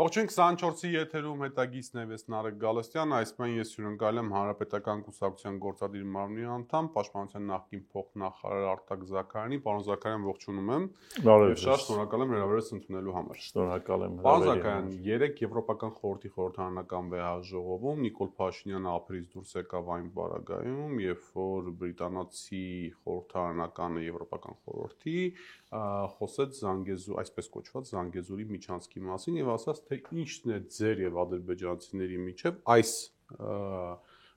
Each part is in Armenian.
Ողջույն 24-ի եթերում հետագիծն է Նարեկ Գալստյանը, այսօր ես հյուրընկալ եմ Հանրապետական կուսակցության գործադիր մարմնի անդամ, Պաշտպանության նախկին փոխնախարար Արտակ Զաքարյանի, պարոն Զաքարյան, ողջունում եմ։ Եվ շատ շնորհակալ եմ հրավերս ընդունելու համար։ Շնորհակալ եմ։ Պարոն Զաքարյան, երեք Եվրոպական խորհրդի խորհրդարանական վեհաժողովում Նիկոլ Փաշինյանը ափերից դուրս եկավ այն պարագայում, երբ որ բրիտանացի խորհրդարանականը Եվրոպական խորհրդի խոսեց Զանգեզուր, այսպես կոչված Զանգեզուրի միջանցքի մասին եւ ասաց, թե ինչն է ձեր եւ ադրբեջանցիների միջեւ այս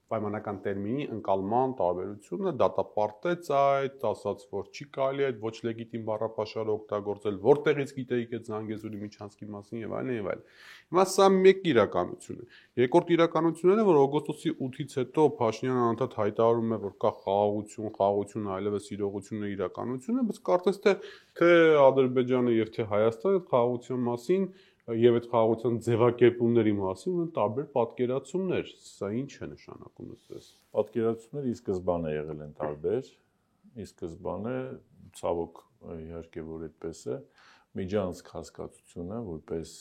պայմանական տերմինի ընկալման տարբերությունը, դատապարտեց այդ, ասաց, որ չի կարելի այդ ոչ լեգիտիմ բառապաշարը օգտագործել, որտեղից գիտեիք այդ Զանգեզուրի միջանցքի մասին եւ այլն եւ այլն։ Հիմա սա մեկ իրականություն է։ Երկրորդ իրականությունն է, որ օգոստոսի 8-ից հետո Փաշինյանը անդադ հայտարարում է, որ կա խաղաղություն այլևս իրողություն է իրականություն է, բայց կարծես թե Ադրբեջանը եւ թե Հայաստանը այդ խաղաղության մասին եւ այդ խաղաղության ձևակերպումների մասին ունեն տարբեր պատկերացումներ։ Սա ինչ է նշանակում ըստ պատկերացումները ի սկզբանե եղել են տարբեր, ի սկզբանե ցավոք իհարկե որ այդպես է, միջանցք հասկացությունը որպես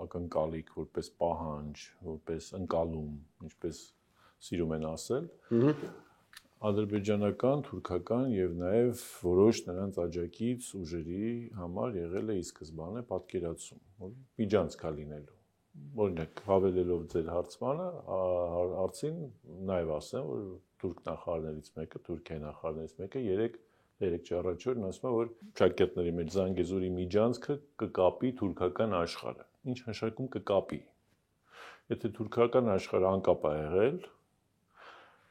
ակնկալիք, որպես պահանջ, որպես ընկալում, ինչպես սիրում են ասել, ադրբեջանական, թուրքական եւ նաեւ որոշ նրանց աջակից ուժերի համար եղել է ի սկզբանե պատկերացում, որ միջանցք է լինելու։ Օրինակ, հավելելով ձեր հարցին, նաեւ ասեմ, որ թուրք նախարարներից մեկը, Թուրքիայի նախարարներից մեկը երեք առաջորդն ասում է, որ ճակատների մեջ Զանգեզուրի միջանցքը կկապի թուրքական աշխարհը։ Ինչ նշանակում կկապի։ Եթե թուրքական աշխարհը անկապ է եղել,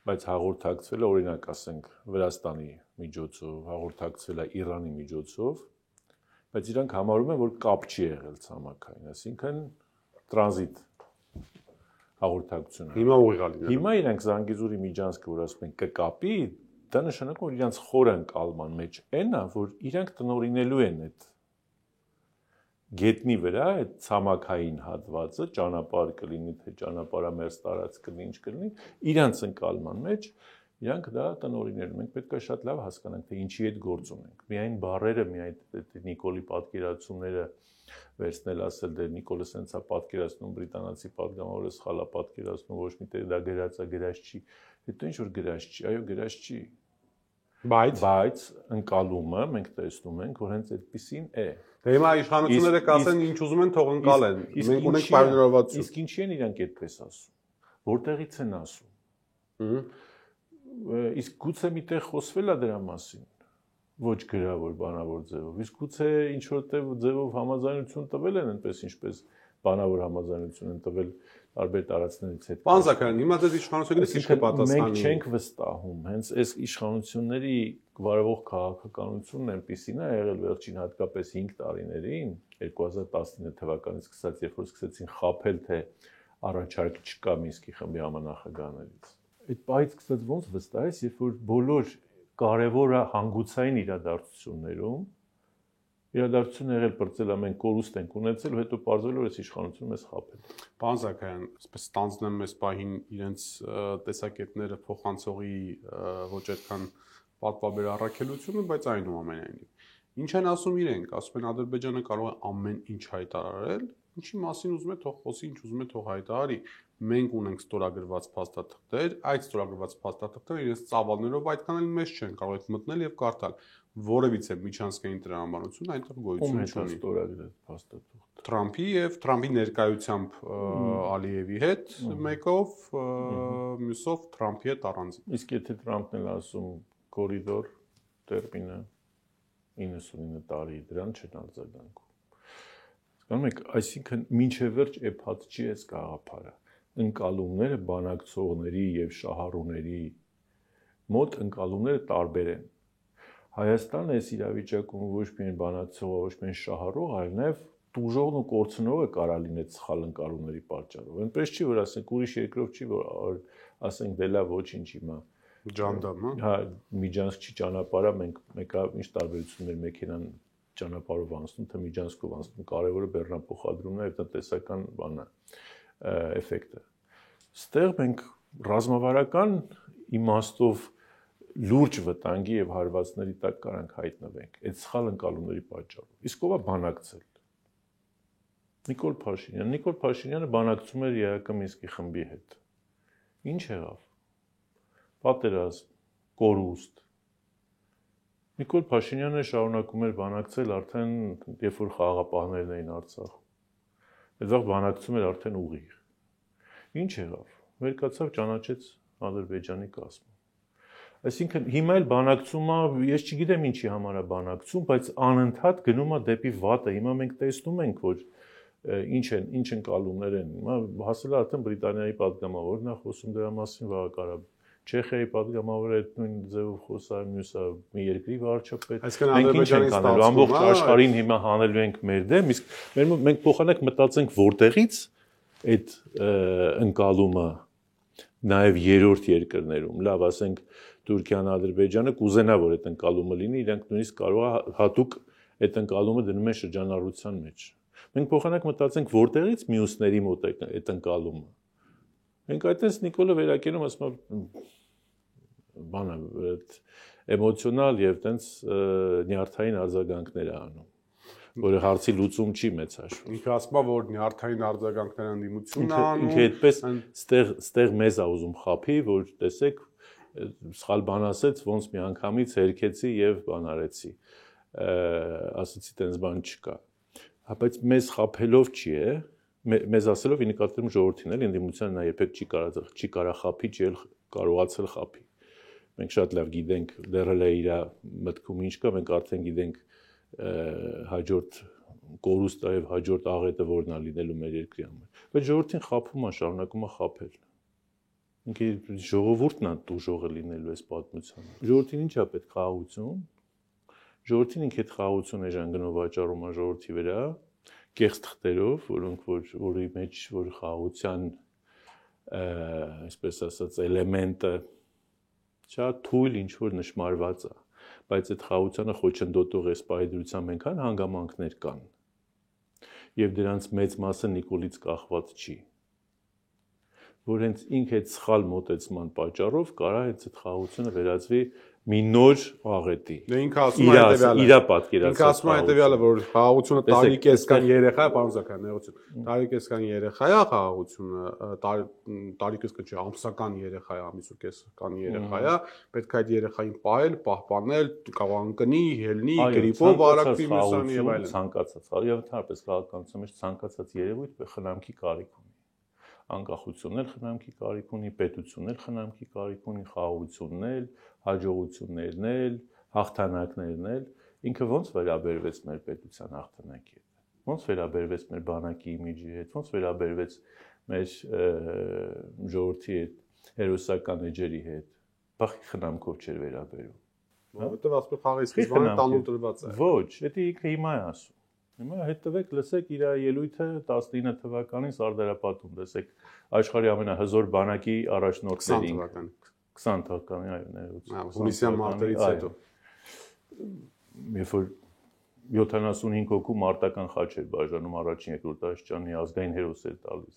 բայց հաղորդակցվել է, օրինակ ասենք, Վրաստանի միջոցով, հաղորդակցվել է Իրանի միջոցով, բայց իրանք համարում են, որ կապ չի եղել ցամաքային, այսինքն տրանզիտ հաղորդակցություն։ Հիմա ուղիղ է լինելու։ Հիմա իրանք Զանգեզուրի միջանցքը, որ ասում են կկապի, դա նշանակում է, որ իրանք խորը ընկալման մեջ այն է, որ իրանք տնօրինելու են այդ գետնի վրա այդ ցամաքային հատվածը, ճանապարհ կլինի, թե ճանապարհամերձ տարածք կլինի, ինչ կլինի, իրանց ընկալման մեջ իրանք դա տնօրիներում։ Մենք պետք է շատ լավ հասկանանք, թե ինչի հետ գործ ունենք։ Միայն բառերը, միայն Նիկոլի պատկերացումները վերցնել ասել, դե Նիկոլը սենց է պատկերացնում, բրիտանացի պատգամավորը սխալ է պատկերացնում, ոչ մի տեղ դա գրած է, գրած չի։ Հետո ինչ որ գրած չի, այո, գրած չի։ Բայց ընկալումը մենք տեսնում ենք, որ հենց այդպեսին է։ Դե հիմա իշխանությունները կասեն ինչ ուզում են թող ընկալեն։ Մենք ունենք պայմանավորվածություն։ Իսկ ինչի են իրանք այդպես ասում։ Որտեղից են ասում։ Իսկ գուցե միտեղ խոսվել է դրա մասին։ Ոչ գրավոր բանավոր ձևով։ Իսկ գուցե ինչ որտեղ ձևով համաձայնություն տվել են այնպես ինչպես բանավոր համաձայնություն են տվել տարբեր տարածքներից հետ։ Պարոն Զաքարյան, հիմա դες իշխանություններից ինչ կպատասխանի։ Մենք չենք վստահում, հենց այս իշխանությունների վարվող քաղաքականությունն այնպեսին է եղել վերջին հատկապես 5 տարիներին, 2019 թվականից սկսած, երբ որ սկսեցին խաբել, թե առաջարկ չկա Մինսկի խմբի համանախագահներից։ Այդ պահից սկսած ոնց վստահես, երբ որ բոլոր կարևոր հանգուցային իրադարձություններում իրադարձություն եղել բրծել ամեն կորուստ ենք ունեցել, հետո պարզվել որ այս իշխանությունը մեզ խաբել։ Պարոն Զաքարյան, այսպես ստանձնեմ այս պահին իրենց տեսակետները փոխանցողի ոչ այդքան պատվաբեր առաքելությունը, բայց այնուամենայնիվ։ Ինչ են ասում իրենք, ասում են Ադրբեջանը կարող է ամեն ինչ հայտարարել, ինչի մասին ուզում է թող խոսի, ինչ ուզում է թող հայտարարի։ Մենք ունենք ստորագրված փաստաթղթեր, այդ ստորագրված փաստաթղթերը իրենց ծավալներով այդքան էլ մեծ չեն, կարող եք մտնել եւ կարդալ։ Որևիցե միջանցքային տրամաբանություն այնտեղ գոյություն չունի։ Ստորագրած փաստաթուղթ։ Թրամփի եւ Թրամփի ներկայությամբ Ալիևի հետ մեկով, մյուսով Թրամփի հետ առանձին։ Իսկ եթե Թրամփն էլ ասում կորիդոր տերմինը 99 տարի դրան չեն արձագանքում։ Հասկանում եք, այսինքն մինչև վերջ էփած չի այս գաղափարը։ Ընկալումները բանակցողների եւ շահառուների մոտ ընկալումները տարբեր են։ Հայաստանը այս իրավիճակում ոչ միայն բանակցողը, ոչ միայն շահառող, այլ նաեւ տուժողն ու կորցնողը կարա լինել սխալ ընկալումների պատճառով։ Այնպես չի, որ ասենք ուրիշ երկրով չի, որ ասենք դե լավ ոչինչ հիմա Ջանդամ, հա, միջանցք չի ճանապարհը, մենք մեկը ինչ տարբերություններ մեքենան ճանապարհով անցնում, թե միջանցքով անցնում, կարևորը բեռնափոխադրումն է եւ տնտեսական բանը, էֆեկտը։ Ստեղ մենք ռազմավարական իմաստով լուրջ վտանգի եւ հարվածների տակ կարանք հայտնվենք այդ սխալ ընկալումների պատճառով։ Իսկ ով է բանակցել։ Նիկոլ Փաշինյանը բանակցում էր ԵԱԿ Մինսկի խմբի հետ։ Ինչ եղավ։ Պատերազմ, կորուստ։ Նիկոլ Փաշինյանը շարունակում էր բանակցել արդեն, երբ որ խաղաղապահներն էին Արցախում։ Այդտեղ բանակցում էր արդեն ուղիղ։ Ինչ եղավ։ Վերկացավ ճանաչեց Ադրբեջանի կազմը։ Այսինքն հիմա էլ բանակցում է, ես չգիտեմ ինչի համար է բանակցում, բայց անընդհատ գնում է դեպի վատը։ Հիմա մենք տեսնում ենք, որ ինչ ընկալումներ են։ Հիմա հասել է արդեն Բրիտանիայի պատգամավորն է խոսում դրա մասին վաղակարաբև։ Չեխիայի պատգամավորը այդ նույն ձևով խոսա, մյուսը մի երկրի վարչապետ։ Մենք ինչ ենք անելու, ամբողջ աշխարհին հիմա հանելու ենք մեր դեմ, իսկ մենք փոխանակ մտածենք որտեղից այդ ընկալումը նաև երրորդ երկրներում, լավ, ասենք Թուրքիան, Ադրբեջանը կուզենա, որ այդ ընկալումը լինի, իրենք նույնիսկ կարող է հատուկ այդ ընկալումը դնում են շրջանառության մեջ։ Մենք փոխանակ մտածենք որտեղից մյուսների մոտ է այդ ընկալումը։ Մենք այդպես Նիկոլը վերակենում ասում բանը էմոցիոնալ եւ տենց նյարդային արձագանքներ է անում, որը հարցի լուծում չի մեծ հաշվով։ Ինքը ասում է, որ նյարդային արձագանքներ ընդդիմությունն է անում։ Ինքը այդպես ստեղ մեզ է ուզում խափի, որ տեսեք սխալ բան ասեց, ոնց մի անգամից հերքեցի եւ բան արեցի։ Ասացի տենց բան չկա։ Բայց մեզ խափելով չի է, մեզ ասելով ի նկատի ժողովրդին էլ ընդդիմությանը նա երբեք չի կարա խափի, չի էլ կարողացել խափի։ Մենք շատ լավ գիտենք դեռ էլ իր մտքում ինչ կա, մենք արդեն գիտենք հաջորդ կորուստը եւ հաջորդ աղետը որն է լինելու մեր երկրի համար։ Բայց ժողովրդին խափում է, շարունակում է խափել։ Ինքը ժողովուրդն է դուժողը լինելու այս պատմությանը։ Ժողովրդին ինչա պետք խաղաղություն։ Ժողովրդին ինքը այդ խաղաղությունը ժանգնով վաճառում է ժողովրդի վրա, կեղծ թղթերով, որոնք որի մեջ որ խաղաղության այսպես ասած էլեմենտը շատ թույլ ինչ որ նշмарված է, բայց այդ խաղաղությանը խոչընդոտող այս պայդրությամբ այնքան հանգամանքներ կան, եւ դրանց մեծ մասը Նիկոլից կախված չի, որ հենց ինքը այդ սխալ մոտեցման պատճառով կարա այդ խաղաղությունը վերածվի մի նոր աղետի։ Դե ինքը ասում է հետեւյալը։ Իրա պատկերացած։ Ինքը ասում է հետեւյալը, որ խաղաղությունը տարի կեսկան երեխա է, պարոն Զաքարյան, ներողություն։ Տարի կեսկան երեխա է խաղաղությունը, տարի կեսկը չէ, ամսական երեխա է, ամիս ու կեսկան երեխա է, պետք է այդ երեխային պահել, պահպանել, կարող ընկնի, ելնի, գրիպով արակվի մյուսան եւ այլն։ Ցանկացած, եւ ընդհանրապես քաղաքականության մեջ ցանկացած երևույթ խնամքի կարիք ունի։ Անկախությունն էլ խնամքի կարիք ունի, պետությունն էլ խնամքի կարիք ունի, խաղաղությունն էլ, հաջողություններն էլ, հաղթանակներն էլ, ինքը ոնց վերաբերվեց մեր պետության հաղթանակի հետ, ոնց վերաբերվեց մեր բանակի իմիջի հետ, ոնց վերաբերվեց մեր ժողովրդի հետ, հերոսական էջերի հետ, բախի խնամքով չէր վերաբերում։ Որովհետև ասում խաղի սկզբանը տանուլ տրված է։ Ոչ, դա ինքը հիմա է ասում։ Հիմա հետևեք, լսեք իր ելույթը 19 թվականին Սարդարապատում, լսեք աշխարհի ամենահզոր բանակի առաջնորդներին 20 թվականին, այո, ներողություն։ Հունիսյան մարտերից հետո։ Երբ որ 75 հոգու մարտական խաչ էր բաժանում առաջին երկրորդ դաշճանի ազգային հերոս էր տալիս։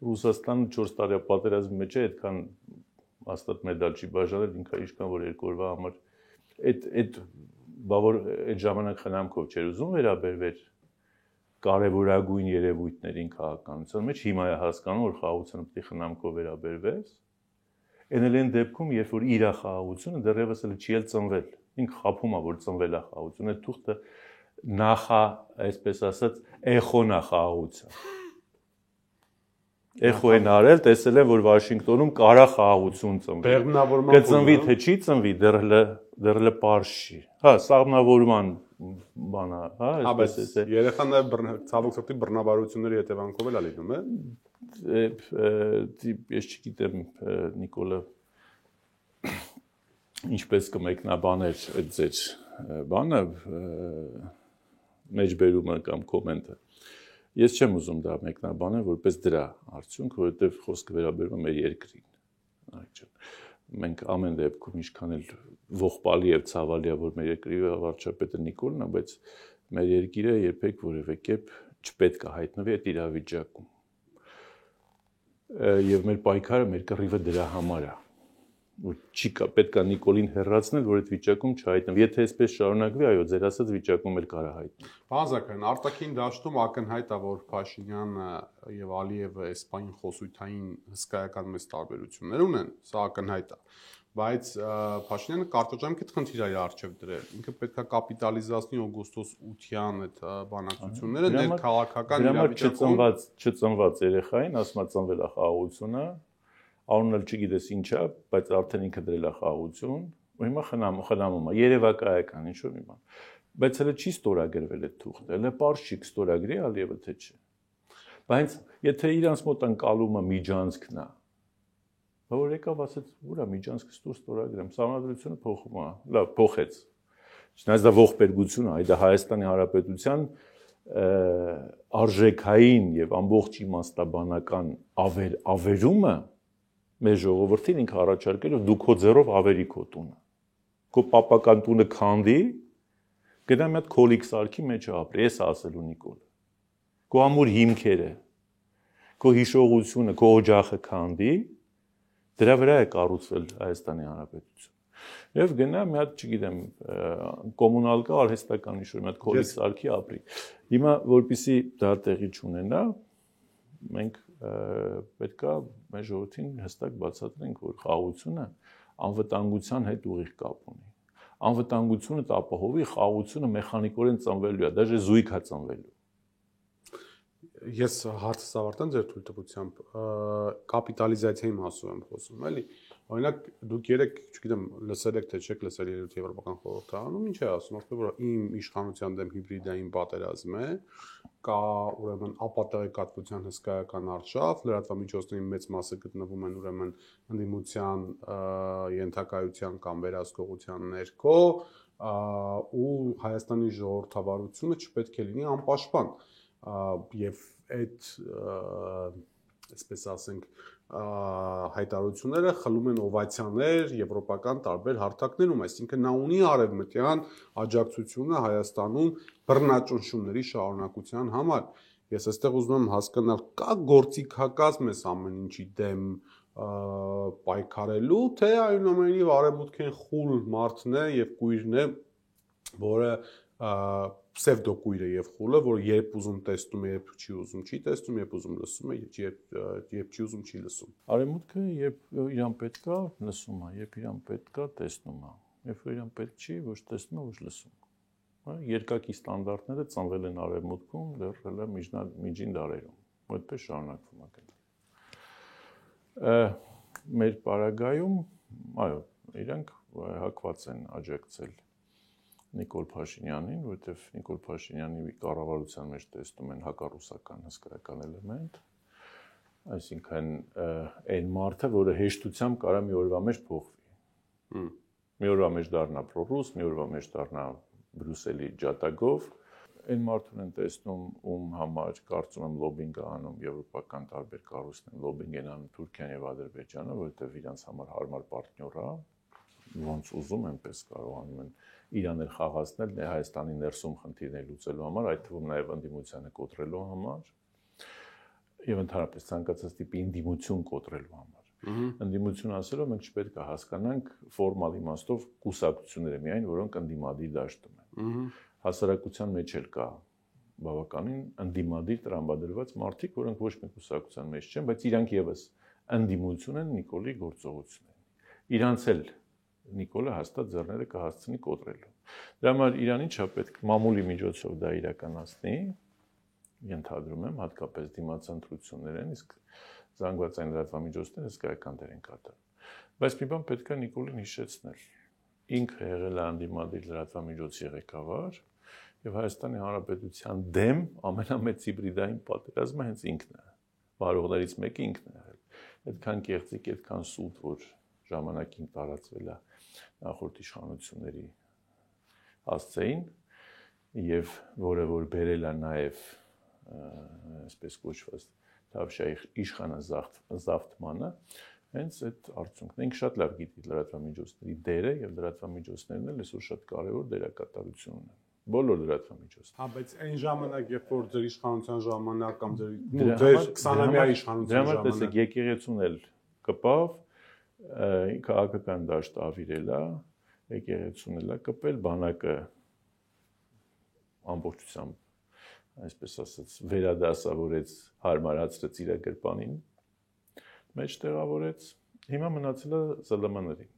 Ռուսաստանը 4 տարի պատերազմի մեջ է, այդքան հաստատ մեդալ չի բաժանել, ինքը ինչքան որ երկու օրվա համար այդ բավոր այդ ժամանակ խնամքով չէր ուզում վերաբերվել կարևորագույն երևույթներին քաղաքականության մեջ, հիմա է հասկանում, որ խաղաղությունը պետք է խնամքով վերաբերվես, այն դեպքում, երբ որ իր խաղաղությունը դեռևս էլ չի էլ ծնվել, ինքը խափում է, որ ծնվել է խաղաղությունը, այդ թուղթը նախա, այսպես ասած, էխոնա խաղաղության։ Էխո են արել, տեսել են, որ Վաշինգտոնում կարա խաղաղություն ծնվի։ Կծնվի թե չի ծնվի, դեռ էլ պարզ չի։ Հա, սաղմնավորման բանա, հա, այսպես է։ Երեխան նաև ցավոք սրտի բռնաբարությունների հետևանքով էլ է լինում, է։ Ես չգիտեմ Նիկոլը ինչպես կմեկնաբաներ այդ ձեր բանը մեջբերումը կամ կոմենտը։ Ես չեմ ուզում դա մեկնաբանել որպես դրա արդյունք, որովհետև խոսքը վերաբերում է մեր երկրին։ Մենք ամեն դեպքում ինչքան էլ ողբալի եւ ցավալի է, որ մեր երկրի վարչապետը Նիկոլն է, բայց մեր երկիրը երբեք որևէ կերպ չպետք է հայտնվի այդ իրավիճակում։ Եվ մեր պայքարը, մեր կռիվը դրա համար է։ չի պետք է Նիկոլին հեռացնել, որ այդ վիճակում չհայտնվի։ Եթե այսպես շարունակվի, այո, ձեր ասած վիճակում էլ կարա հայտնի։ Պարոն Զաքարյան, արտաքին դաշտում ակնհայտ է, որ Փաշինյանը եւ Ալիևը այս բանի խոսույթային հսկայական մեծ տարբերություններ ունեն, սա ակնհայտ է։ Բայց Փաշինյանը կարճաժամկետ խնդիր է իր առջև դրել։ Ինքը պետք է կապիտալիզացնի օգոստոս 8-յան այդ բանակցությունները ներքաղաքական իրավիճակում չծնված երեխային, ասում է ծնվել է խաղաղությունը, անունը չգիտես ինչա, բայց արդեն ինքը դրել է խաղաղություն, ու հիմա խնամում է, երևակայական ինչ որ մի բան։ Բայց հələ չի ստորագրվել այդ թուղթը, հələ պարզ չի կստորագրի Ալիևը թե չէ։ Բայց եթե իրանց մոտ անցալումը միջանցքն է, որ եկավ ասեց, ուրա միջանցքը ստորագրեմ, Սահմանադրությունը փոխում է, լավ, փոխեց։ Չնայած դա ողբերգություն է, այ դա Հայաստանի Հանրապետության արժեքային եւ ամբողջ իմաստաբանական ավերումը մեր ժողովրդին ինքը առաջարկել ու դու քո ձեռով ավերի քո տունը։ Քո պապական տունը քանդի, գնա մի հատ քոլիկ սարքի մեջ ապրի, էս ասելու Նիկոլը։ Քո ամուր հիմքերը, քո հիշողությունը, քո օջախը քանդի, դրա վրա է կառուցվել Հայաստանի Հանրապետությունը։ Եվ գնա մի հատ, չգիտեմ, կոմունալ կա արհեստական ինչ-որ մի հատ քոլիկ սարքի ապրի։ Հիմա որպեսզի դա տեղի չունենա, մենք պետք է մեր ժողովրդին հստակ բացատրենք, որ խաղաղությունը անվտանգության հետ ուղիղ կապ ունի։ Անվտանգությունը ապահովի, խաղաղությունը մեխանիկորեն ծնվելու է, դաժե զույգ է ծնվելու։ Ես հարցս ավարտեմ ձեր թույլտվությամբ, կապիտալիզացիայի մասով եմ խոսում, էլի։ Օրինակ դուք երեք, չգիտեմ, լսել եք թե չեք լսել երևի Եվրոպական խորհրդարանում, ինչ է ասում, ասում որ իմ իշխանության դեմ հիբրիդային պատերազմ է, կա ուրեմն ապատեղեկատվության հսկայական արշավ, լրատվամիջոցների մեծ մասը գտնվում են ուրեմն ընդդիմության ենթակայության կամ վերահսկողության ներքո, ու Հայաստանի ժողովրդավարությունը չպետք է լինի անպաշտպան, եւ այդ այսպես ասենք հայտարարությունները խլում են օվացիաներ եվրոպական տարբեր հարթակներում, այսինքն նա ունի արևմտյան աջակցությունը Հայաստանում բռնաճնշումների շարունակության համար։ Ես այստեղ ուզում եմ հասկանալ, կա գործիքակազմ էս ամեն ինչի դեմ պայքարելու, թե այնուամենայնիվ արևմուտքեն խուլ մարդն է եւ կույրն է, որը պսևդոկույր է եւ խուլը, որ երբ ուզում տեսնում է, երբ չի ուզում չի տեսնում, երբ ուզում լսում է, երբ չի ուզում չի լսում։ Արևմուտքը երբ իրան պետքա լսում է, երբ իրան պետքա տեսնում է, երբ իրան պետք չի, ոչ տեսնում է, ոչ լսում։ Երկակի ստանդարտները ծնվել են արևմուտքում, դեռ հələ միջին դարերում։ Այդպես շարունակվում է գնալ։ Մեր պարագայում, այո, իրանք հակված են աջակցել Նիկոլ Փաշինյանին, որովհետև Նիկոլ Փաշինյանի կառավարության մեջ տեսնում են հակառուսական հսկայական էլեմենտ, այսինքն այն մարդը, որը հեշտությամբ կարա մի օրվա մեջ փոխվի։ Մի օրվա մեջ դառնա պրոռուս, մի օրվա մեջ դառնա Բրյուսելի ջատագով, այն մարդուն են տեսնում, ում համար կարծում եմ լոբինգ է անում եվրոպական տարբեր կառույցներ, լոբինգ են անում Թուրքիան եւ Ադրբեջանը, որովհետև իրանց համար հարմար պարտնյոր է, ոնց ուզում այնպես կարողանում են Իրան էլ խաղացնել Հայաստանի ներսում խնդիրներ լուծելու համար, այդ թվում նաև ընդդիմությանը կոտրելու համար եւ ընդհանրապես ցանկացած տիպի ընդդիմություն կոտրելու համար։ Ընդդիմություն ասելով մենք չպետք է հասկանանք ֆորմալ իմաստով կուսակցությունները միայն, որոնք ընդդիմադիր դաշտում են։ Հասարակության մեջ էլ կա բավականին ընդդիմադիր տրամբադրված մարդիկ, որոնք ոչ մի կուսակցության մեջ չեն, բայց իրանք եւս ընդդիմություն են Նիկոլի գործողություններին։ Իրանց էլ Նիկոլը հաստատ ձեռները կհասցնի կոտրելու։ Դրա համար Իրանին չա պետք մամուլի միջոցով դա իրականացնի, ենթադրում եմ, հատկապես դիմացընտրություններ են, իսկ զանգվածային լրատվամիջոցները հսկայական դեր են կատարում։ Բայց մի բան պետք է Նիկոլին հիշեցնել։ Ինքը եղել է ընդդիմադիր լրատվամիջոցի ղեկավար եւ Հայաստանի Հանրապետության դեմ ամենամեծ հիբրիդային պատերազմը հենց ինքն է։ Բարողներից մեկը ինքն է եղել։ Այդքան կեղծիկ, այդքան սուտ, որ ժամանակին տարածվել է նախորդ իշխանությունների հասցեին եւ որը որ բերել է նաեւ այսպես կոչված Թավշյայի իշխանազավթմանը, հենց այդ արդյունքն ենք շատ լավ գիտի լրատվամիջոցների դերը եւ լրատվամիջոցներն էլ այսօր շատ կարեւոր դերակատարություն ունեն։ Բոլոր լրատվամիջոցները։ Հա, բայց այն ժամանակ, երբ որ ձեր իշխանության ժամանակ կամ ձեր 20-ամյա իշխանության ժամանակ, տեսեք, եկեղեցուն էլ կպավ, քաղաքական դաշտ ավիրել է, եկեղեցուն էլ է կպել, բանակը ամբողջությամբ, այսպես ասած, վերադասավորեց, հարմարացրեց իր գրպանին, մեջ տեղավորեց, հիմա մնացել է ԶԼՄ-ներին։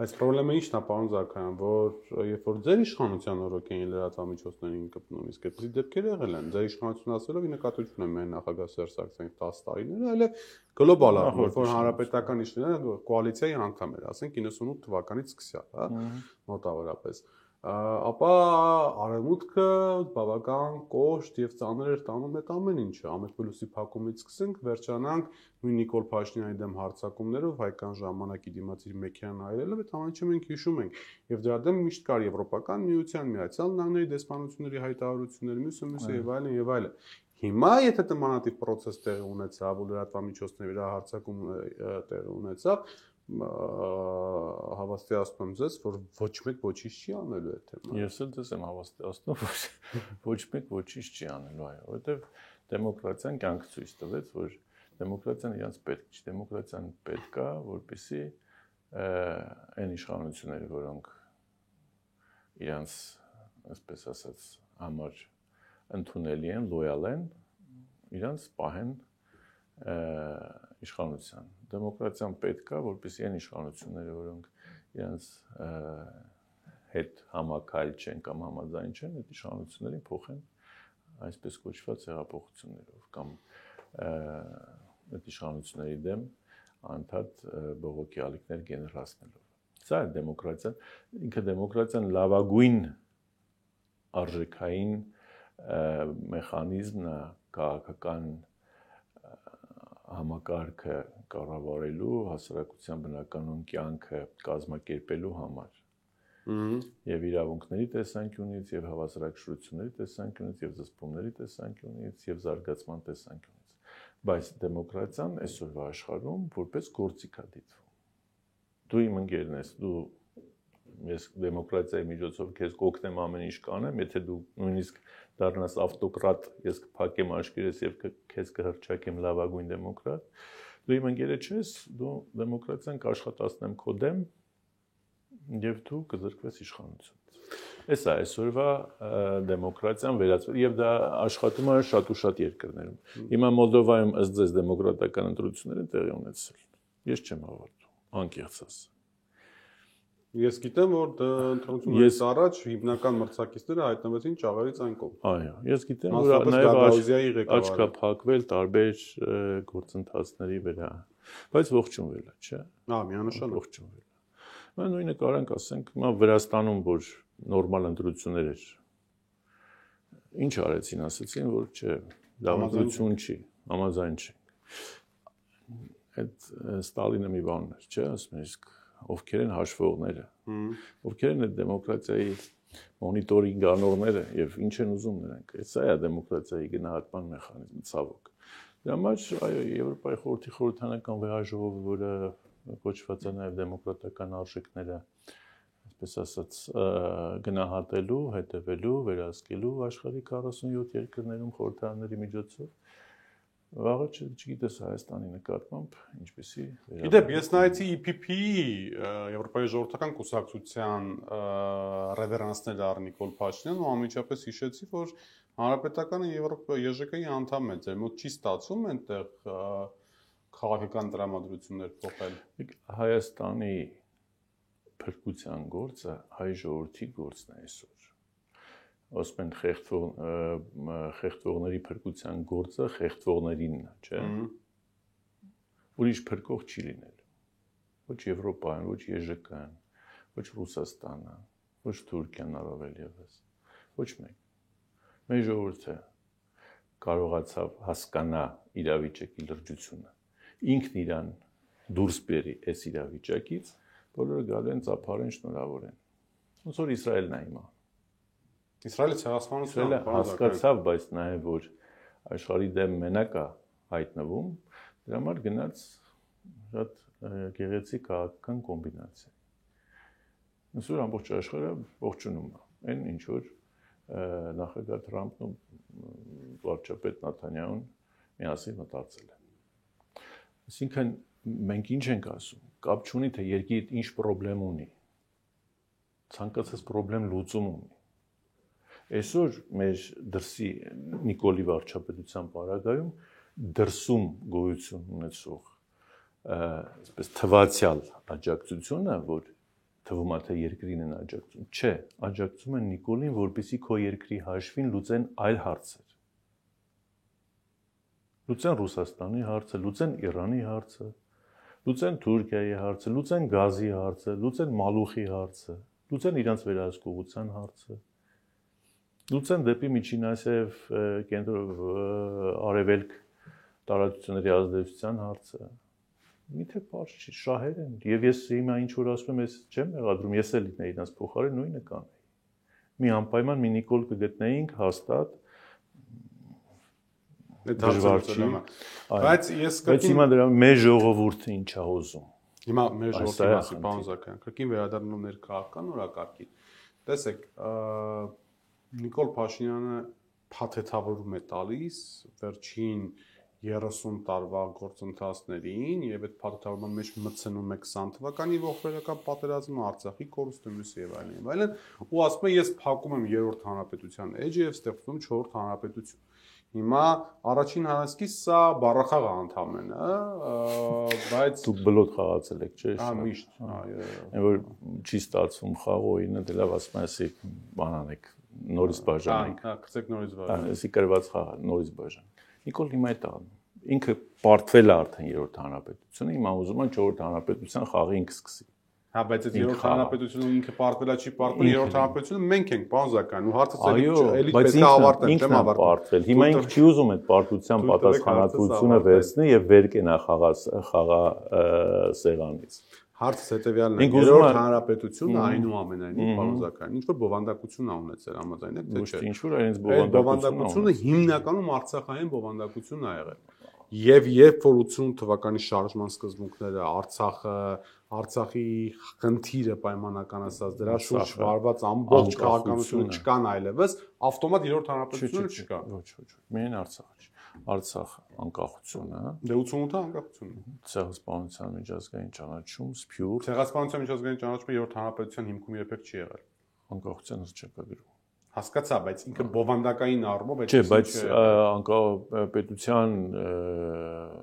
Բայց խնդրեմը ի՞նչն է, պարոն Զաքարյան, որ երբ որ ձեր իշխանության օրոք էին լրատվամիջոցներին կպնում, իսկ այդպիսի դեպքեր եղել են, ձեր իշխանությունը ասելով ի նկատի ունեմ միայն նախագահ Սերժ Սարգսյանի 10 տարիները, այլև գլոբալ առումով, որ հանրապետական իշխանությունը կոալիցիայի անդամ էր, ասենք 98 թվականից սկսյալ, հա, մոտավորապես։ Ապա արևմուտքը բավական կոշտ եւ ծանր էր տանում այդ ամեն ինչը, Ամեթ+-ի փակումից սկսենք, վերջանանք նույն Նիկոլ Փաշինյանի դեմ հարձակումներով, հայկական ժամանակի դիմաց իր մեքենան այրելով, այդ ամեն ինչը մենք հիշում ենք։ Եվ դրա դեմ միշտ կար Եվրոպական միության, Միացյալ Նահանգների դեսպանությունների հայտարարություններ, մյուսը եւ այլն եւ այլն։ Հիմա եթե դմանատիպ process տեղի ունեցավ, ու լրատվամիջոցների վրա հարձակում տեղի ունեցավ, հավաստիացնում եմ ձեզ, որ ոչ մեկ ոչինչ չի անելու այդ թեման։ Ես էլ ձեզ եմ հավաստիացնում, որ ոչ մեկ ոչինչ չի անելու, այո, որովհետև դեմոկրատիան կյանք ցույց տվեց, որ դեմոկրատիան իրանց պետք չի, դեմոկրատիան պետք է, որպեսզի այն իշխանությունները, որոնք իրանց, այսպես ասած, համար ընդունելի են, լոյալ են, իրանց պահեն իշխանության։ Դեմոկրատիան պետք է, որպեսզի այն իշխանությունները, որոնք իրանց հետ համակայլ չեն կամ համաձայն չեն, այդ իշխանություններին փոխեն այսպես կոչված հեղափոխություններով կամ այդ իշխանությունների դեմ անդադ բողոքի ալիքներ գեներացնելով։ Սա է դեմոկրատիան, ինքը դեմոկրատիան լավագույն արժեքային մեխանիզմն է քաղաքական համակարգը կառավարելու, հասարակության բնականոն կյանքը կազմակերպելու համար։ Եվ իրավունքների տեսանկյունից, եւ հավասարակշռությունների տեսանկյունից, եւ զսպումների տեսանկյունից, եւ զարգացման տեսանկյունից։ Բայց դեմոկրատիան այսօրվա աշխարհում որպես գործիք է դիտվում։ Դու իմ ընկերն ես, ես դեմոկրատիայի միջոցով քեզ կօգնեմ ամեն ինչ կանեմ, եթե դու նույնիսկ դառնաս ավտոկրատ, ես կփակեմ աշկերտես եւ քեզ կհրճակեմ լավագույն դեմոկրատ, դու իմ ընկերը չես, դու դեմոկրատիան կաշխատացնեմ քո դեմ եւ դու կզրկվես իշխանությունից։ Էս է այսօրվա դեմոկրատիան վերածվել եւ դա աշխատում է շատ ու շատ երկրներում։ Հիմա Մոլդովայում ըստ ձեզ դեմոկրատական ընտրություններ են տեղի ունեցել։ Ես չեմ հավատում, անկեղծ ասած։ Ես գիտեմ, որ ընտրություններից առաջ հիմնական մրցակիցները հայտնվեցին ճաղերից այն կողմ։ Այո, ես գիտեմ, որ նաև աչքա փակվել տարբեր գործընթացների վրա, բայց ողջունվել է, չէ՞։ Միանշանակ ողջունվել է։ Մենք նույնը կարանք ասենք, հիմա Վրաստանում, որ նորմալ ընտրություններ էր, ինչ արեցին, ասեցին, որ չէ, դա ընտրություն չի, համաձայն չի։ Այդ Ստալինը մի բան էր, չէ՞, ասում են, իսկ ովքեր են հաշվողները, ովքեր են այդ դեմոկրատիայի մոնիտորինգ անողները եւ ինչ են ուզում նրանք։ Սա է դեմոկրատիայի գնահատման մեխանիզմը, ցավոք։ Դրա համար, այո, Եվրոպայի խորհրդի խորհրդանական վեհաժողովը, որը կոչված է նաեւ դեմոկրատական արժեքները, այսպես ասած, գնահատելու, հետևելու, վերահսկելու աշխարհի 47 երկրներում խորհրդարանների միջոցով վաղը չգիտես Հայաստանի նկատմամբ ինչպեսի Գիտեք, ես նայեցի EPP-ի Եվրոպայի ժողովրդական կուսակցության ռեվերանսներ առ Նիկոլ Փաշինյան ու անմիջապես հիշեցի, որ Հանրապետականը ԵԺԿ-ի անդամ է, ձեր մոտ չի ստացվում այնտեղ քաղաքական տրամադրություններ փոխել։ Հայաստանի փրկության գործը հայ ժողովրդի գործն է այսօր։ Ասում են խեղդվողների փրկության գործը խեղդվողներինն է, չէ՞։ Ուրիշ փրկող չի լինելու։ Ոչ Եվրոպան, ոչ ԵԺԿ-ն, ոչ Ռուսաստանը, ոչ Թուրքիան առավել եւս։ Ոչ մեկ։ Մեր ժողովուրդը կարողացավ հասկանա իրավիճակի լրջությունը։ Ինքն իրան դուրս բերի այս իրավիճակից, բոլորը գալու են ծափարեն շնորհավորեն։ Ոնց որ Իսրայելն է հիմա։ Իսրայելը ցեղասպանություն հասկացավ, բայց նաև որ աշխարհի դեմ մենակ է հայտնվում, դրա համար գնաց շատ գեղեցիկ քաղաքական կոմբինացիա։ Ոնց որ ամբողջ աշխարհը ողջունում է, այն ինչ որ նախագահ Թրամփն ու վարչապետ Նեթանյահուն միասին մտածել են։ Այսինքն մենք ինչ ենք ասում, կապ չունի թե երկիրը ինչ խնդրեմ ունի։ Ցանկացած խնդրեմ լուծում ունի։ Այսօր մեր դրսի Նիկոլի վարչապետության պարագայում դրսում գոյություն ունեցող այսպես թվացial աջակցությունը, որ թվում է թե երկրին են աջակցում, չէ, աջակցում են Նիկոլին, որպեսզի քո երկրի հաշվին լուծեն այլ հարցեր։ Լուծեն Ռուսաստանի հարցը, լուծեն Իրանի հարցը, լուծեն Թուրքիայի հարցը, լուծեն գազի հարցը, լուծեն մալուխի հարցը, լուծեն իրանց վերահսկողության հարցը, լուծեն դեպի Միջին Ասիա եւ Արևելք տարածությունների ազդեցության հարցը։ Միթե բարձ չի, շահեր են։ Եվ ես հիմա ինչ որ ասում եմ, ես չեմ մեղադրում, ես էլ լինեի իրանց փոխարեն նույնը կանեի։ Մի անպայման մի Նիկոլ կգտնեինք հաստատ Բայց ես հիմա դրա մեր ժողովուրդը ինչ է ուզում։ Հիմա մեր ժողովրդի մասի պարոն Զաքարյան, կրկին վերադառնալու ներքաղաքական օրակարգին։ Տեսեք, Նիկոլ Փաշինյանը փաթեթավորում է տալիս վերջին 30 տարվա գործընթացներին եւ այդ փաթեթավորման մեջ մտցնում է 20 թվականի ողբերգական պատերազմը, Արցախի կորուստը, մյուս եւ այլն, ու ասում է ես փակում եմ 3-րդ հանրապետության էջը եւ ստեղծում 4-րդ հանրապետություն։ Հիմա առաջին հանրացքից սա բառախաղ է ընդամենը, բայց դուք բլոկ խաղացել եք, չէ՞։ Հա, միշտ, այո։ Այն որ չի ստացվում խաղողինը, դե լավ ասում ասի բան անեք, նորից բաժանենք։ Հա, գցեք նորից բաժան։ Հա, էսի կրված խաղա, նորից բաժան։ Նիկոլ հիմա այդ անում։ Ինքը պարտվել է արդեն 3-րդ հանրապետությունը, հիմա ուզում են 4-րդ հանրապետության խաղը ինքը սկսի։ Հա, բայց այդ 3-րդ հանրապետությունը ինքը պարտվելա չի պարտվել, 3-րդ հանրապետությունը մենք ենք, պարոն Զաքարյան, ու հարցը էլի պետք է ավարտենք, չեմ ավարտել։ Հիմա ինքը չի ուզում այդ պարտության պատասխանատվությունը վերցնի եւ վեր կենա խաղա սեղանից։ Հարցը հետեւյալն է, 3-րդ հանրապետությունը այնուամենայնիվ, պարոն Զաքարյան, ինչ որ բովանդակություն ա ունեցել, համաձայն եք, թե չէ։ Ինչ որ այնց բովանդակությունը հիմնականում արցախային բովանդակություն ա եղել։ Եվ երբ որ 80 թվականի շարժման սկզբունքները Արցախի խնդիրը պայմանական ասած դրա շուրջ վարված ամբողջ քաղաքականությունը չկան այլևս, ավտոմատ 3-րդ հանրապետությունը չկա։ Ոչ, միայն Արցախը։ Արցախը անկախությունը, դե 88-ը անկախությունը։ Ցեղասպանության միջազգային ճանաչում, Սփյուռք։ Ցեղասպանության միջազգային ճանաչումը 3-րդ հանրապետության հիմքում երբեք չի եղել։ Անկախության հռչակագրում։ Հասկացա, բայց ինքը բովանդակային առումով չէ, բայց անկախապետության,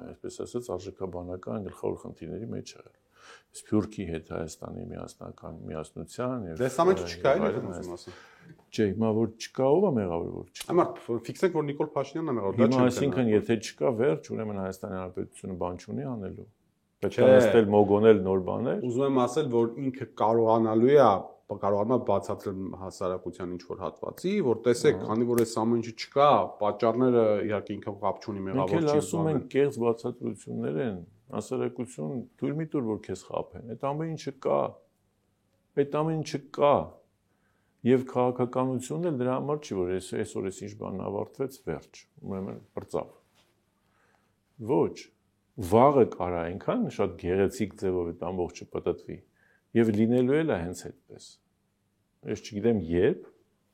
այսպես ասած, արժեքաբանական գլխավոր խնդիրների մեջ է։ Սփյուռքի հետ Հայաստանի միասնության եւ դե սա մեջ չկա, այլ ուզում ասեմ։ Չէ, հիմա որ չկա, ով է մեղավոր որ չկա։ Հիմա ֆիքսենք որ Նիկոլ Փաշինյանն է մեղավոր, դա չէ։ Հիմա այսինքն եթե չկա վերջ, ուրեմն Հայաստանի Հանրապետությունը բան չունի անելու։ Պետք է նստել մոգոնել նոր բաներ։ Ուզում եմ ասել, որ ինքը կարողանալու է բացատրել հասարակության ինչ որ հատվածի, որ տեսեք, քանի որ այս ամեն ինչը չկա, պատճառները իհարկե ինքը կապ չունի մեղավոր չի։ Մենք ասում ենք կեղծ բացատրություններ են, հասարակություն թույլ մի տուր որ քեզ խափեն։ Այդ ամեն ինչը կա։ Այդ ամեն ինչը կա։ Եվ քաղաքականությունն էլ դրա համար չի, որ այսօր ինչ բան ավարտվեց, վերջ, ուրեմն բրծավ։ Ոչ, վաղը կարա այնքան շատ գեղեցիկ ձևով այդ ամբողջը պատտվի եւ լինելու էլ է հենց այդպես։ Ես չգիտեմ երբ,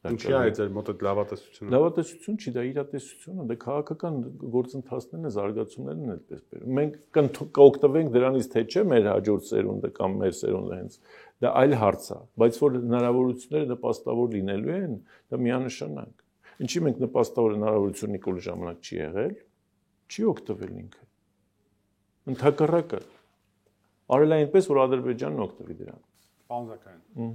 ինչի է այդ մոտ այդ լավատեսությունը։ Լավատեսություն չի, դա իրատեսություն է, դա քաղաքական գործընթացներն է, զարգացումներն են այդպես բերում։ Մենք կօգտվենք դրանից թե չէ մեր հաջորդ սերունդը կամ մեր սերունդը հենց դա այլ հարց է, բայց որ հնարավորությունները նպաստավոր լինելու են, դա միանշանակ։ Ինչի մենք նպաստավոր հնարավորություն Նիկոլի ժամանակ չի եղել, չի օգտվել ինքը։ Ընդհակառակը արել է այնպես, որ Ադրբեջանն օգտվի դրանից։ Պարոն Զաքարյան,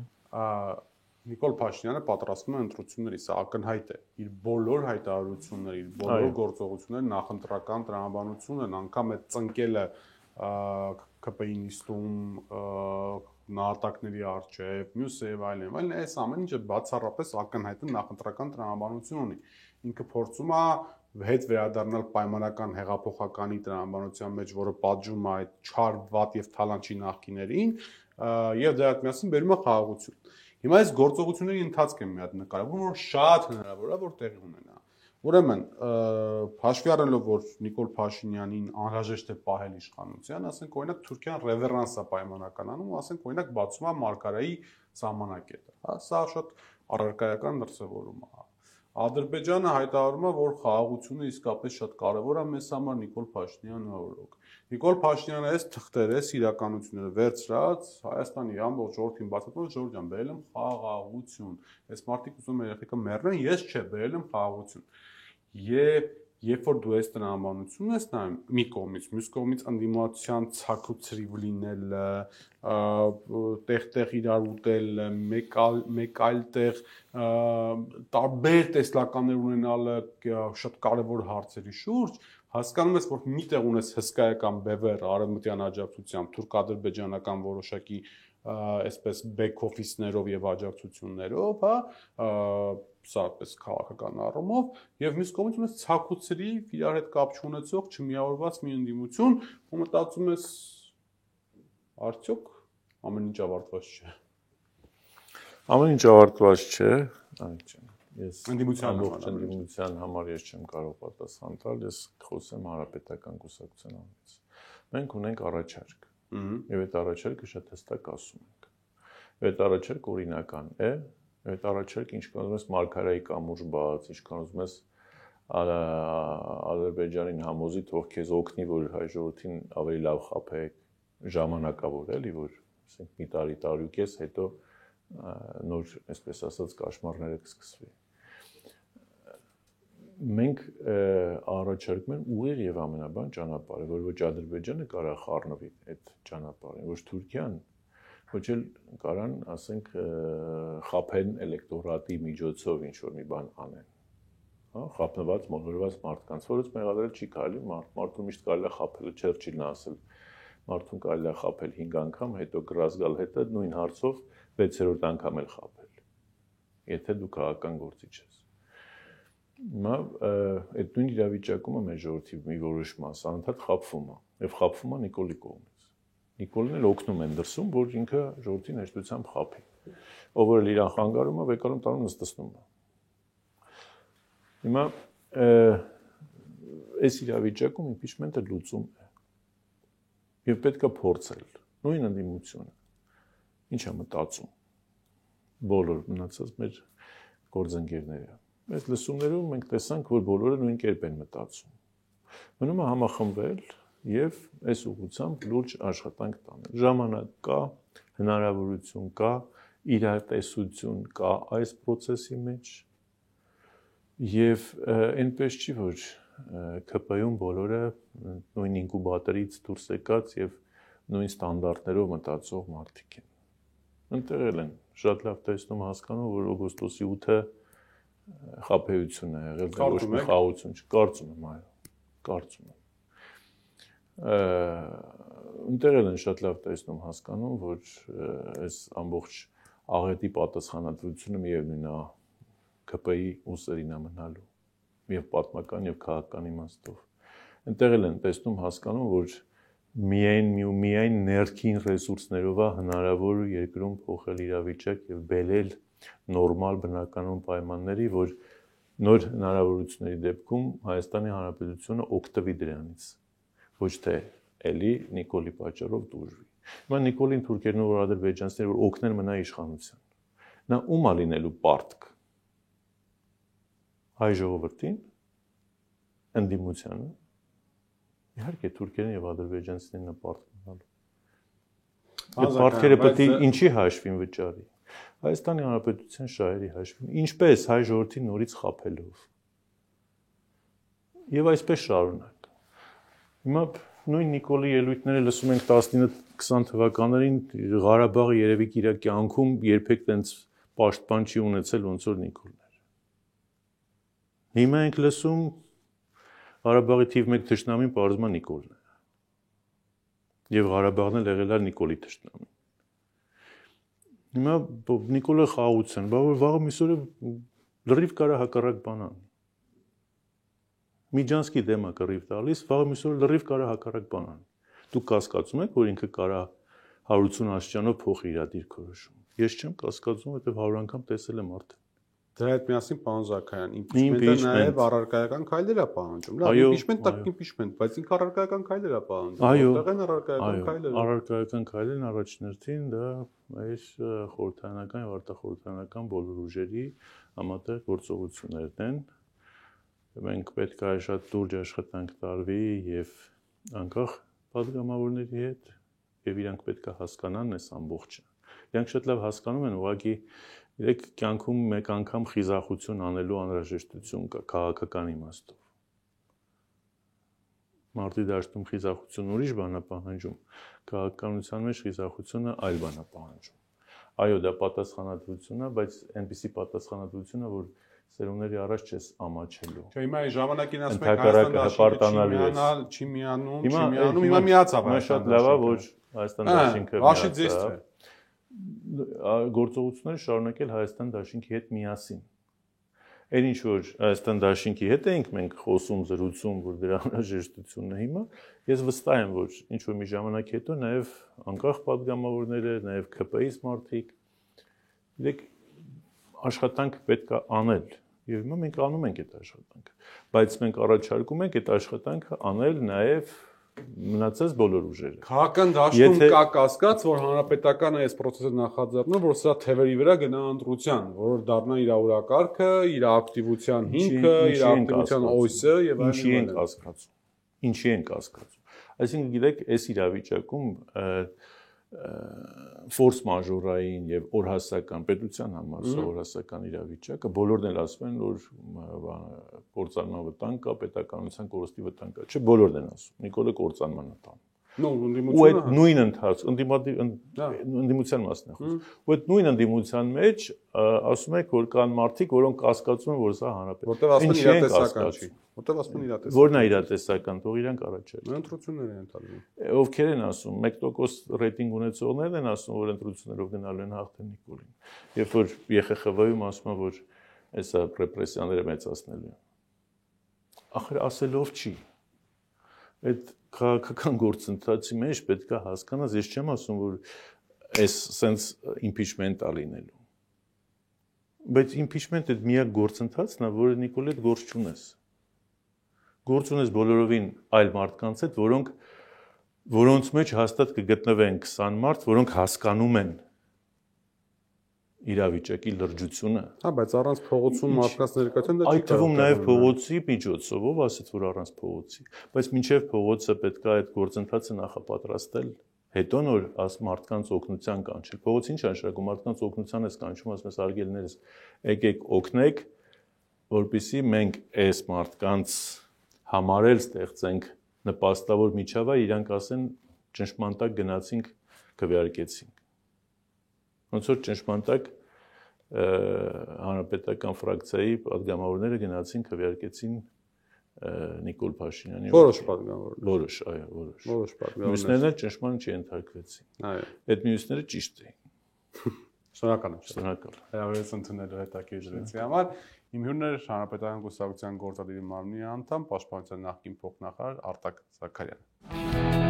Նիկոլ Փաշինյանը պատրաստվում է ընտրությունների, սա ակնհայտ է։ Իր բոլոր հայտարարությունները, իր բոլոր գործողությունները, նախընտրական տրամաբանությունը, անգամ այդ ծնկելը ԿՊ-ի նիստում նահատակների արչև, մյուսը եւ այլն, այս ամեն ինչը բացառապես ակնհայտ է նախընտրական տրամաբանություն ունի։ Ինքը փորձում է հետ վերադառնալ պայմանական հեղափոխականի տրամաբանության մեջ, որը պատժում է այդ չար, վատ եւ թալանչի նախկիներին, եւ դրա հետ միասին բերում է խաղաղություն։ Հիմա այս գործողությունների ընթացքը մի հատ նկարագրում, որ շատ հնարավոր է, որ տեղի ունենա։ Ուրեմն, հաշվի առնելով, որ Նիկոլ Փաշինյանին անհրաժեշտ է պահել իշխանության, ասենք օրինակ Թուրքիան ռևերանս է պայմանականանում, ասենք օրինակ բացում է Մարկարայի սահմանակետը, հա, սա շատ առարկայական դրսևորում է։ Ադրբեջանը հայտարարում է, որ խաղաղությունը իսկապես շատ կարևոր է մեզ համար Նիկոլ Փաշինյանը օրոք։ Նիկոլ Փաշինյանը այս թղթերը, այս իրականությունները վերցրած Հայաստանի ամբողջ ժողովրդին բացատրում, Ժորժ ջան, բերել եմ խաղաղություն։ Այս մարդիկ ուզում են երեխեքը մեռնեն, ես չէ, բերել եմ խաղաղություն։ Եվ երբ որ դու այս տրամաբանությունն ես նայում մի կողմից, մյուս կողմից անդիմացիան ցակուցրիվ լինելը, տեղ իրար ուտելը, մեկ այլ տեղ տարբեր տեսլականներ ունենալը շատ կարևոր հարցերի շուրջ, հասկանում ես, որ միտեղ ունես հսկայական բևեռ արևմտյան աջակցությամբ, թուրք-ադրբեջանական որոշակի այսպես back office-ներով եւ աջակցություններով, հա, սա պես քաղաքական առումով եւ մյուս կողմից ունես ցակուցրիվ իրար հետ կապ չունեցող չմիավորված մի ընդդիմություն, ու մտածում ես արդյոք ամեն ինչ ավարտված չէ։ Ամեն ինչ ավարտված չէ, այո, ես ընդդիմության համար ես չեմ կարող պատասխան տալ, ես խոսեմ հանրապետական կուսակցության անունից։ Մենք ունենք առաջարկ։ Եվ այդ առաջարկը շատ հստակ ասում ենք։ Այդ առաջարկը օրինական է, այդ առաջարկը ինչքան ուզում ես մարգարայի կամուրջ բաց, ինչքան ուզում ես Ադրբեջանին համոզի, թող քեզ օգնի, որ հայ ժողովրդին ավելի լավ խաբեք, ժամանակավոր էլի, որ ասենք մի տարի ու կես հետո նոր, այսպես ասած, կաշմարները կսկսվի։ Մենք առաջարկում ենք ուղիղ եւ ամենաբան ճանապարհը, որ ոչ Ադրբեջանը կարա խառնվի այդ ճանապարհին, ոչ Թուրքիան, ոչ էլ կարան, ասենք, խափեն էլեկտորատի միջոցով ինչ որ մի բան անեն։ Հա, խափնված, մոլորված մարդկանց, որից մեղադրել չի կարելի, մարդուն միշտ կարելի է խափել, Չերչիլն ասել, մարդուն կարելի է խափել 5 անգամ, հետո գրազգալ հետը նույն հարցով 6-րդ անգամ էլ խափել։ Եթե դու քաղաքական գործիչ ես։ Հիմա այդ նույն իրավիճակումը մեր ժողովրդի մի որոշ մաս անընդհատ խափվում է, եւ խափվում է Նիկոլի կողմից։ Նիկոլին էլ օգնում են դրսում, որ ինքը ժողովրդին հեշտությամբ խափի։ Ով որ իրան խանգարում է, վեկալում տանում նստեցնում է։ Հիմա այս իրավիճակում իմպիչմենտը լուծում է։ Եվ պետք է փորձել նույն ընդդիմությունը։ Ինչ է մտածում բոլոր մնացած մեր գործընկերները։ Այս լսումներում մենք տեսանք, որ բոլորը նույն կերպ են մտածում։ Մնում է համախմբվել եւ այս ուղղությամբ լուրջ աշխատանք տանել։ Ժամանակ կա, հնարավորություն կա, իրատեսություն կա այս process-ի մեջ եւ այնպես չի, որ ԿՊ-ում բոլորը նույն ինկուբատորից դուրս եկած եւ նույն ստանդարտներով մտածող մարդիկ են։ Ընտրել են, շատ լավ տեսնում հասկանում, որ օգոստոսի 8-ը խաբեություն է եղել, ոչ մի խաղաղություն չկարծում եմ, այո, կարծում եմ։ Ընտրել են շատ լավ տեսնում հասկանում, որ այս ամբողջ աղետի պատասխանատվությունը միևնույն է ԿՊ-ի ուսերին է մնալու եւ պատմական եւ քաղաքական իմաստով։ Ընտրել են տեսնում հասկանում, որ միայն ներքին ռեսուրսներով է հնարավոր երկրում փոխել իրավիճակ եւ բերել նորմալ բնականոն պայմանների, որ նոր հնարավորությունների դեպքում Հայաստանի Հանրապետությունը օգտվի դրանից, ոչ թե էլի Նիկոլի պատճառով դուրժվի։ Հիմա Նիկոլին թուրքերն ու ադրբեջանցիները որ օգնեն մնա իշխանության։ Նա ում է լինելու պարտք։ Հայ ժողովրդին, ընդդիմությանը, իհարկե թուրքերն եւ ադրբեջանցիներն են պարտք մնալու։ Այդ պարտքերը պետք է ինչի հաշվին վճարի։ Հայաստանի Հանրապետության շահերի հաշվին, ինչպես հայ ժողովրդի նորից խափելով։ Եվ այսպես շարունակ։ Հիմա նույն Նիկոլի ելույթները լսում ենք 19-20 թվականներին Ղարաբաղը երևի իր կյանքում երբեք տենց պաշտպան չի ունեցել ոնց որ Նիկոլն էր։ Հիմա ենք լսում Ղարաբաղի թիվ 1 թշնամին պարզվում է Նիկոլն է։ Եվ Ղարաբաղն էլ եղել է Նիկոլի թշնամին։ Հիմա Նիկոլը խաղաղություն, բա որ վաղը միսօրը լրիվ կարա հակառակ բան անի։ Միջանցքի դեմ է կռիվ տալիս, վաղը միսօրը լրիվ կարա հակառակ բան անի։ Դուք կասկածում եք, որ ինքը կարա 180 աստիճանով փոխի իր դիրքորոշումը։ Ես չեմ կասկածում, որովհետև 100 անգամ տեսել եմ արդեն։ Դրա հետ միասին պարոն Զաքարյան, իմպիչմենտը նաև առարկայական քայլեր է պահանջում։ Լավ, իմպիչմենտ տակ իմպիչմենտ, բայց ինքը առարկայական քայլեր է պահանջում։ Որտեղ են առարկայական քայլերը։ Առարկայական քայլերն առաջնորդին դա այս խորհրդարանական եւ արտախորհրդարանական բոլոր ուժերի համատեղ գործողություններն են։ Մենք պետք է շատ լուրջ աշխատանք տարվի եւ անկախ падգամավորների հետ եւ իրանք պետք է հասկանան այս ամբողջը։ Իրանք շատ լավ հասկանում են, ուղղակի իրենք կյանքում մեկ անգամ խիզախություն անելու անհրաժեշտություն կա քաղաքական իմաստով։ Մարտի դաշտում խիզախություն ուրիշ բան է պահանջում, քաղաքականության մեջ խիզախությունը այլ բան է պահանջում։ Այո, դա պատասխանատվություն է, բայց այնպիսի պատասխանատվություն է, որ սերունդների առաջ չես ամաչելու։ Չէ, հիմա այն ժամանակին ասում եք Հայաստան չի միանում, հիմա միացավ Հայաստան։ Շատ լավ է, որ Հայաստան դաշինքը միացավ։ Գործողությունները շարունակել Հայաստան դաշինքի հետ միասին։ Այն ինչ որ Հայաստան դաշինքի հետ էինք մենք խոսում, զրուցում, որ դրա անհրաժեշտությունն է հիմա, ես վստահ եմ, որ ինչ որ մի ժամանակ հետո նաև անկախ падգամավորները, նաև ԿՊ-ից մարդիկ իրենք աշխատանք պետք է անել։ Եվ հիմա մենք անում ենք այդ աշխատանքը, բայց մենք առաջարկում ենք այդ աշխատանքը անել նաև մնացած բոլոր ուժերը։ Քաղաքական դաշտում կա կասկած, որ հանրապետականը այս process-ը նախաձեռնում, որ սրա թևերի վրա գնա ընտրության, որ դառնա իր օրակարգը, իր ակտիվության հիմքը, իր ակտիվության օսը եւ այլն։ Ինչի են կասկածում։ Ինչի են կասկածում։ Այսինքն գիտեք, այս իրավիճակում ֆորս մաժորային եւ օրհասական պետության համար սա օրհասական իրավիճակը բոլորն էլ ասում են որ կործանման վտանգ կա պետականության կորստի վտանգ կա չէ բոլորն են ասում Նիկոլը կործանման է տանում ու այդ նույն ընթացքում ընդդիմության մասն է խոսում ու այդ նույն ընդդիմության մեջ ասում եք որ կան մարդիկ որոնք կասկածում են որ սա հանրապետ որտեղ ասում են իրատեսական չի որտեղ ասում են իրատեսական որն է իրատեսական թող իրանք առաջարկեն ընտրություններ են տալու ովքեր են ասում 1% ռեյտինգ ունեցողներն են ասում որ ընտրություններով գնալու են հաղթել Նիկոլին երբ որ ԵԽԽՎ-ում ասում են որ այսա ռեպրեսիաները մեծացնելու են ախր ասելով չի այդ քաղաքական գործընթացի մեջ պետք է հասկանաս, ես չեմ ասում, որ այս sense impeachment է լինելու։ Բայց impeachment-ը միակ գործընթացն է, որը Նիկոլի հետ գործ չունես։ Գործ ունես բոլորովին այլ մարդկանց հետ, որոնց մեջ հաստատ կգտնվեն 20 մարդ, որոնք հասկանում են իրավիճակի լրջությունը։ Հա, բայց առանց փողոցում մարդկանց ներկայության դա չի այդ թվում նաև փողոցի միջոցով, ով ասեց որ առանց փողոցի, բայց մինչև փողոցը պետք է այդ գործընթացը նախապատրաստել, հետո նոր մարդկանց օգնության կանչել։ Փողոցը ինչ անշարակում մարդկանց օգնության ես կանչում, ասում ես արգելներս, եկեք օգնեք, որպեսզի մենք այս մարդկանց համար էլ ստեղծենք նպաստավոր միջավայր, իրանք ասեն ճնշմանտակ գնացինք, քվեարկեցինք։ Ոնց որ ճնշմանտակ հանրապետական ֆրակցիայի падգամավորները գնացին քվեարկեցին Նիկոլ Փաշինյանի որոշ падգամավորներ որոշ այո որոշ падգամավորներ մյուսներն ճնշման չենթարկվեցին այո այդ մյուսները ճիշտ էին շնորհակալ եմ շնորհակալ հրավերս ընդունելու հետաքրքիր զրույցի համար իմ հյուրն էր հանրապետական կուսակցության գործադիր մարմնի անդամ պաշտպանության նախկին փոխնախարար Արտակ Զաքարյանը